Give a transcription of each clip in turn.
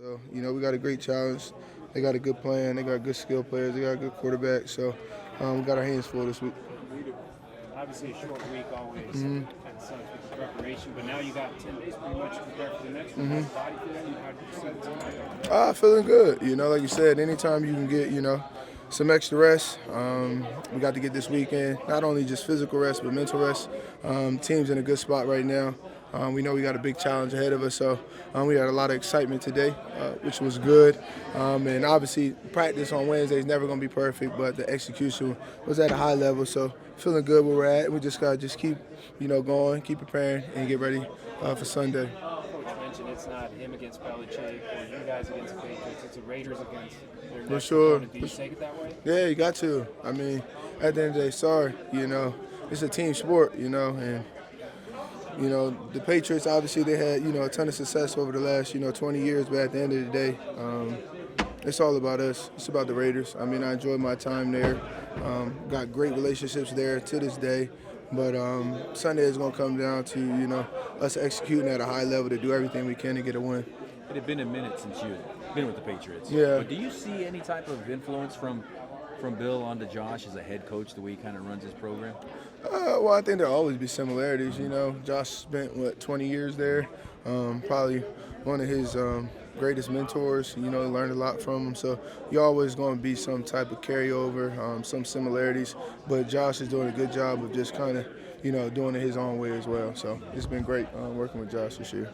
So, we got a great challenge. They got a good plan. They got good skill players. They got a good quarterback. So, we got our hands full this week. Obviously, a short week always kind of sucks with the preparation, but now you got 10 days pretty much to prepare for the next one. How's the body feeling? How do you set the time? Feeling good. Like you said, anytime you can get, some extra rest. We got to get this weekend, not only just physical rest, but mental rest. Team's in a good spot right now. We know we got a big challenge ahead of us, so we had a lot of excitement today, which was good. And obviously, practice on Wednesday is never going to be perfect, but the execution was at a high level. So feeling good where we're at. We just got to keep, going, keep preparing, and get ready for Sunday. Coach mentioned it's not him against Belichick or you guys against the Patriots. It's the Raiders against their For next sure. opponent. Do you take it that way? Yeah, you got to. I mean, at the end of the day, sorry, it's a team sport, and the Patriots, obviously, they had, a ton of success over the last, 20 years. But at the end of the day, it's all about us. It's about the Raiders. I mean, I enjoyed my time there. Got great relationships there to this day. But Sunday is going to come down to, us executing at a high level to do everything we can to get a win. It had been a minute since you've been with the Patriots. Yeah. But do you see any type of influence from Bill onto Josh as a head coach, the way he kind of runs his program? Well, I think there'll always be similarities. Josh spent 20 years there. Probably one of his greatest mentors. Learned a lot from him. So you're always going to be some type of carryover, some similarities. But Josh is doing a good job of just kind of, doing it his own way as well. So it's been great working with Josh this year.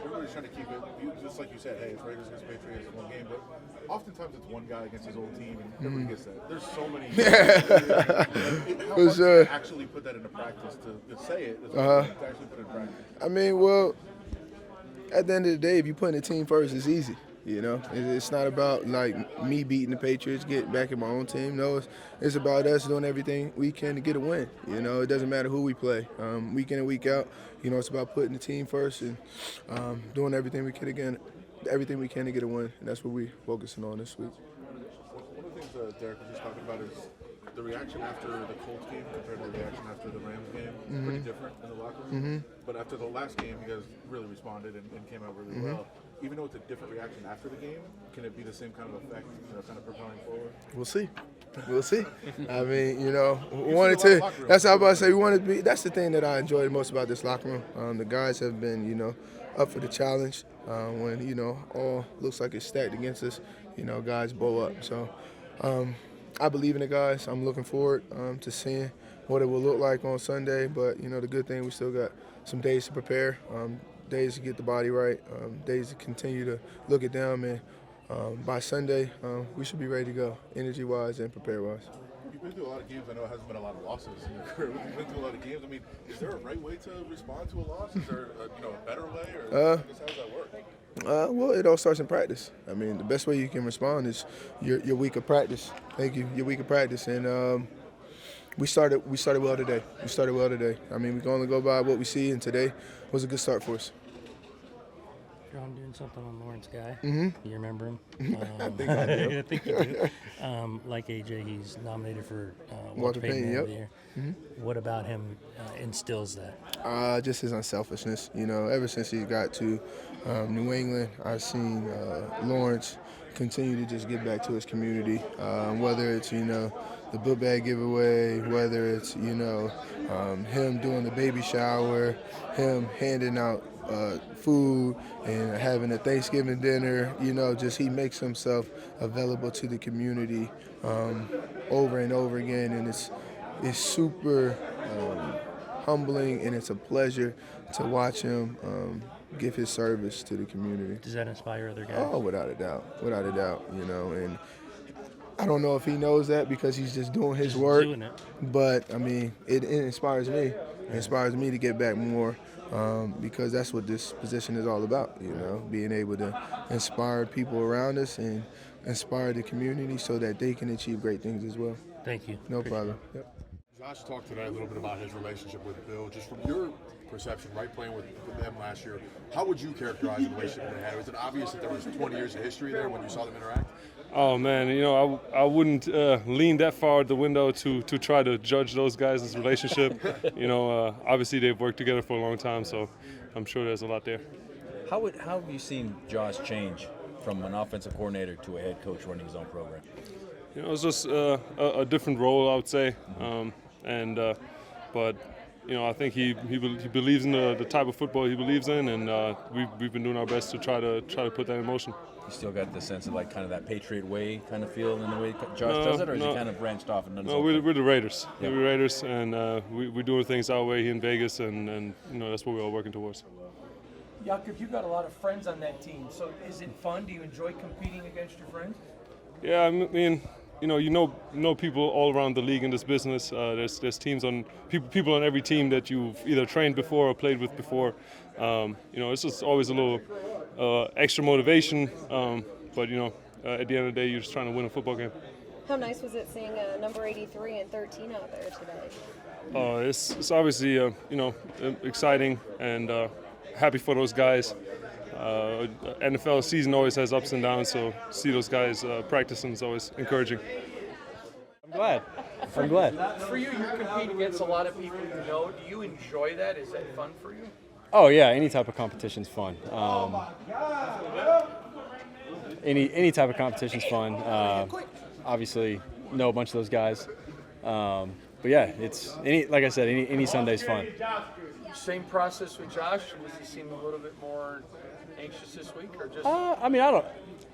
Everybody's trying to keep it, just like you said, hey, it's Raiders against Patriots, one game, but oftentimes it's one guy against his old team, and everybody gets that. There's so many. How much do you actually put that into practice to say it? To actually put it in practice. I mean, well, at the end of the day, if you put in the team first, it's easy. It's not about like me beating the Patriots, getting back in my own team. No, it's about us doing everything we can to get a win. It doesn't matter who we play, week in and week out. It's about putting the team first and doing everything we can to get a win. And that's what we're focusing on this week. One of the things Derek was just talking about is the reaction after the Colts game compared to the reaction after the Rams game. It's pretty different in the locker room. But after the last game, you guys really responded and came out really well. Even though it's a different reaction after the game, can it be the same kind of effect, kind of propelling forward? We'll see. I mean, we wanted to. That's how I'm about to say. We wanted to be. That's the thing that I enjoy the most about this locker room. The guys have been, up for the challenge. When all looks like it's stacked against us, guys bow up. So I believe in the guys. I'm looking forward to seeing what it will look like on Sunday. But the good thing, we still got some days to prepare. Days to get the body right, days to continue to look at them, and by Sunday, we should be ready to go, energy-wise and prepare-wise. You've been through a lot of games. I know it hasn't been a lot of losses in your career. You've been through a lot of games. I mean, is there a right way to respond to a loss? Is there a better way, or how does that work? Well, it all starts in practice. I mean, the best way you can respond is your week of practice. Thank you, your week of practice, and we started well today. I mean, we can only go by what we see, and today was a good start for us. I'm doing something on Lawrence Guy. Mm-hmm. You remember him? I think I do. I think you do. Like AJ, he's nominated for Walter Payton, Man of the Year. What about him instills that? Just his unselfishness. Ever since he got to New England, I've seen Lawrence continue to just give back to his community, whether it's, the book bag giveaway, whether it's, him doing the baby shower, him handing out food and having a Thanksgiving dinner, just he makes himself available to the community over and over again, and it's super humbling, and it's a pleasure to watch him give his service to the community. Does that inspire other guys? Oh, without a doubt, and I don't know if he knows that because he's just doing his work, but I mean, it inspires me. It inspires me to get back more because that's what this position is all about, being able to inspire people around us and inspire the community so that they can achieve great things as well. Thank you. No problem. Yep. Josh talked today a little bit about his relationship with Bill. Just from your perception, right, playing with them last year, how would you characterize the relationship they had? Was it obvious that there was 20 years of history there when you saw them interact? Oh man, I wouldn't lean that far out the window to try to judge those guys' relationship. Obviously they've worked together for a long time, so I'm sure there's a lot there. How have you seen Josh change from an offensive coordinator to a head coach running his own program? You know, it's just a different role, I would say, but you know, I think he believes in the type of football he believes in, and we've been doing our best to try to put that in motion. You still got the sense of like kind of that Patriot way kind of feel in the way Josh does it, or is he kind of branched off and done his own thing? We're the Raiders. Yeah. We're the Raiders, and we're doing things our way here in Vegas, and you know, that's what we're all working towards. Jakob, you got a lot of friends on that team, so is it fun? Do you enjoy competing against your friends? Yeah, I mean, you know people all around the league in this business. There's teams on people on every team that you've either trained before or played with before. You know, it's just always a little extra motivation. But you know, at the end of the day, you're just trying to win a football game. How nice was it seeing number 83 and 13 out there today? It's obviously you know, exciting and happy for those guys. NFL season always has ups and downs, so see those guys practicing is always encouraging. I'm glad. For you, you're competing against a lot of people you know. Do you enjoy that? Is that fun for you? Oh yeah, any type of competition's fun. Any type of competition's fun. Obviously, know a bunch of those guys. But yeah, it's like I said, any Sunday's fun. Same process with Josh. Does he seem a little bit more anxious this week, or just? I mean, I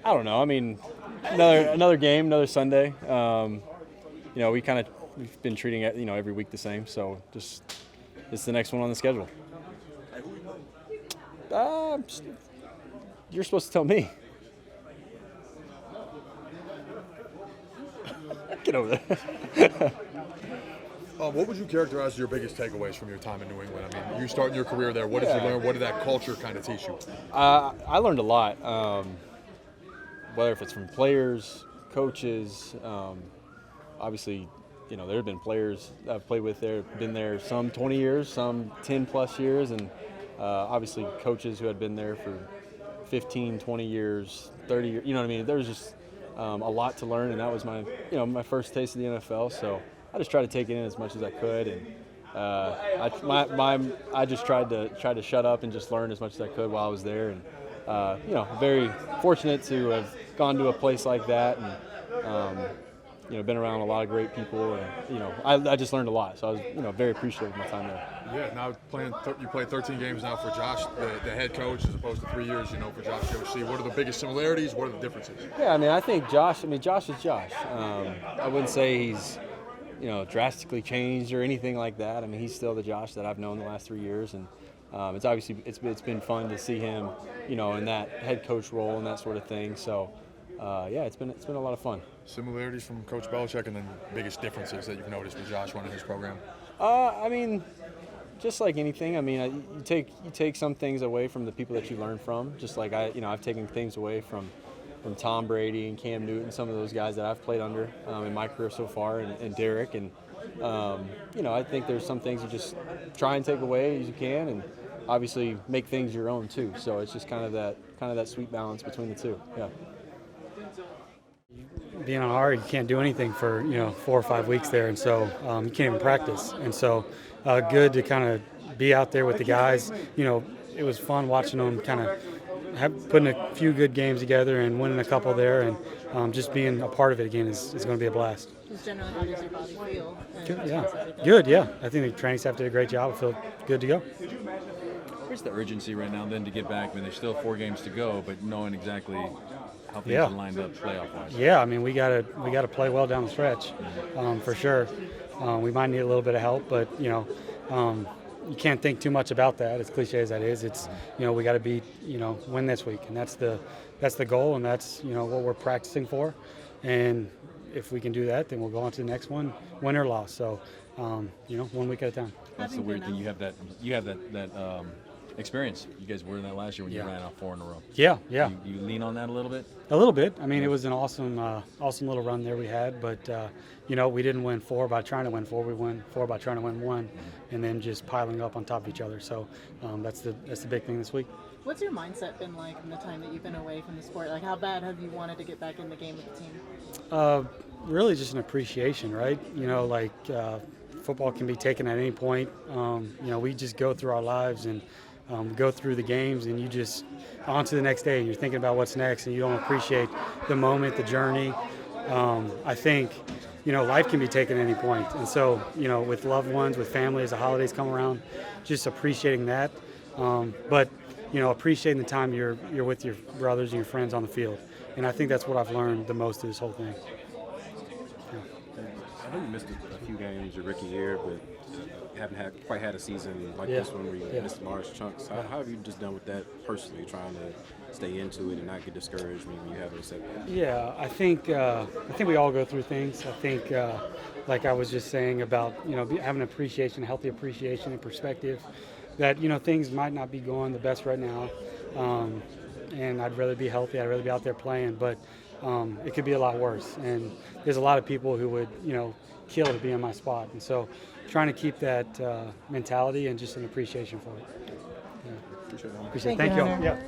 don't know. I mean, another game, another Sunday. You know, we've been treating it, you know, every week the same. So just it's the next one on the schedule. You're supposed to tell me. Get over there. What would you characterize as your biggest takeaways from your time in New England? I mean, you starting your career there. What did you learn? What did that culture kind of teach you? I learned a lot, whether if it's from players, coaches. Obviously, you know, there have been players I've played with there, been there some 20 years, some 10 plus years, and obviously coaches who had been there for 15, 20 years, 30 years. You know what I mean? There was just a lot to learn, and that was my first taste of the NFL. So I just tried to take it in as much as I could, and I just tried to shut up and just learn as much as I could while I was there. And you know, very fortunate to have gone to a place like that, and you know, been around a lot of great people, and you know, I just learned a lot. So I was, you know, very appreciative of my time there. Yeah, now you played 13 games now for Josh, the head coach, as opposed to 3 years, you know, for Josh OC. What are the biggest similarities? What are the differences? Yeah, I mean, I think Josh is Josh. I wouldn't say he's, you know, drastically changed or anything like that. I mean, he's still the Josh that I've known the last 3 years, and it's obviously it's been fun to see him, you know, in that head coach role and that sort of thing. So yeah, it's been a lot of fun. Similarities from Coach Belichick, and then biggest differences that you've noticed with Josh running his program? I mean, just like anything. I mean, you take some things away from the people that you learn from. Just like I've taken things away from Tom Brady and Cam Newton, some of those guys that I've played under in my career so far, and Derek. And you know, I think there's some things you just try and take away as you can, and obviously make things your own too. So it's just kind of that sweet balance between the two. Yeah. Being on IR, you can't do anything for 4 or 5 weeks there, and so you can't even practice. And so good to kind of be out there with the guys. You know, it was fun watching them kind of putting a few good games together and winning a couple there, and just being a part of it again is going to be a blast. Just generally, how does your body feel? Good, yeah. I think the training staff did a great job. I feel good to go. Where's the urgency right now then to get back? I mean, there's still 4 games to go, but knowing exactly how things are lined up playoff-wise. Yeah, I mean, we gotta play well down the stretch, for sure. We might need a little bit of help, but you can't think too much about that. As cliche as that is, it's we got to win this week, and that's the goal, and that's what we're practicing for. And if we can do that, then we'll go on to the next one, win or loss. So 1 week at a time. That's the weird thing. You have that experience. You guys were in that last year when you ran off 4 in a row. Yeah. You lean on that a little bit? A little bit. I mean, it was an awesome little run there we had, but we didn't win 4 by trying to win 4. We won 4 by trying to win 1, and then just piling up on top of each other. So that's the big thing this week. What's your mindset been like in the time that you've been away from the sport? Like, how bad have you wanted to get back in the game with the team? Really just an appreciation, right? Football can be taken at any point. We just go through our lives, and go through the games and you just on to the next day and you're thinking about what's next and you don't appreciate the moment, the journey. I think, life can be taken at any point. And so, with loved ones, with family, as the holidays come around, just appreciating that. But appreciating the time you're with your brothers and your friends on the field. And I think that's what I've learned the most of this whole thing. I know you missed a few games your rookie year, but haven't quite had a season like this one where you missed large chunks. How have you just done with that personally, trying to stay into it and not get discouraged when you have those setbacks? Yeah, I think we all go through things. I think, like I was just saying about having appreciation, healthy appreciation and perspective, that things might not be going the best right now, and I'd rather be healthy. I'd rather be out there playing, but it could be a lot worse. And there's a lot of people who would kill to be in my spot, and so trying to keep that mentality and just an appreciation for it. Yeah. Appreciate it. Appreciate it. Thank you all. Yeah.